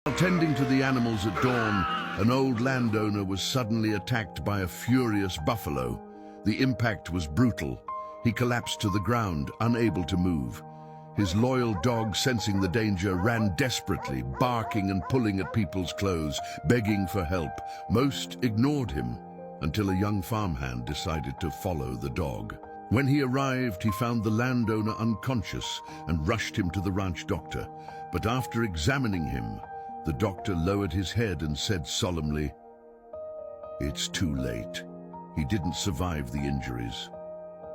While tending to the animals at dawn, an old landowner was suddenly attacked by a furious buffalo. The impact was brutal. He collapsed to the ground, unable to move. His loyal dog, sensing the danger, ran desperately, barking and pulling at people's clothes, begging for help. Most ignored him until a young farmhand decided to follow the dog. When he arrived, he found the landowner unconscious and rushed him to the ranch doctor. But after examining him, the doctor lowered his head and said solemnly, "It's too late. He didn't survive the injuries."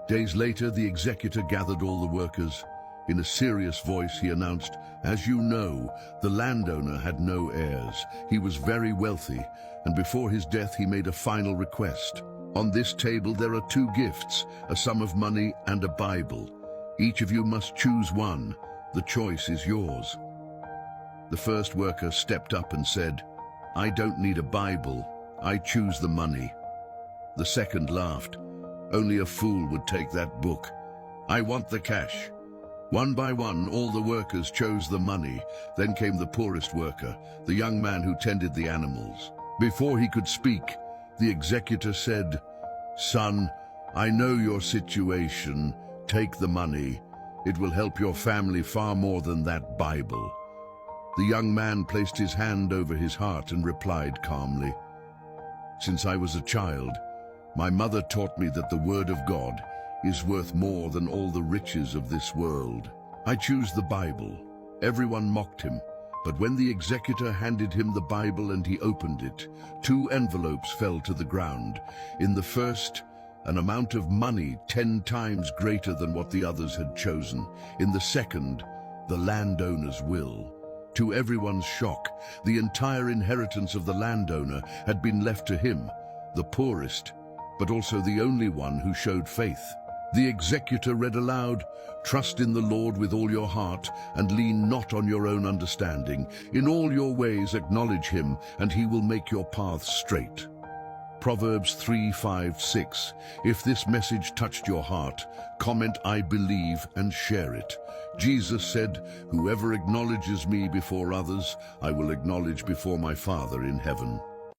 Days later, the executor gathered all the workers. In a serious voice, he announced, "As you know, the landowner had no heirs. He was very wealthy, and before his death, he made a final request. On this table, there are 2 gifts, a sum of money and a Bible. Each of you must choose one. The choice is yours." The first worker stepped up and said, "I don't need a Bible. I choose the money." The second laughed. "Only a fool would take that book. I want the cash." One by one, all the workers chose the money. Then came the poorest worker, the young man who tended the animals. Before he could speak, the executor said, "Son, I know your situation. Take the money. It will help your family far more than that Bible." The young man placed his hand over his heart and replied calmly, "Since I was a child, my mother taught me that the word of God is worth more than all the riches of this world. I choose the Bible." Everyone mocked him, but when the executor handed him the Bible and he opened it, 2 envelopes fell to the ground. In the first, an amount of money 10 times greater than what the others had chosen. In the second, the landowner's will. To everyone's shock, the entire inheritance of the landowner had been left to him, the poorest, but also the only one who showed faith. The executor read aloud, "Trust in the Lord with all your heart and lean not on your own understanding. In all your ways acknowledge him, and he will make your paths straight." Proverbs 3:5-6. If this message touched your heart, comment "I believe" and share it. Jesus said, "Whoever acknowledges me before others, I will acknowledge before my Father in heaven."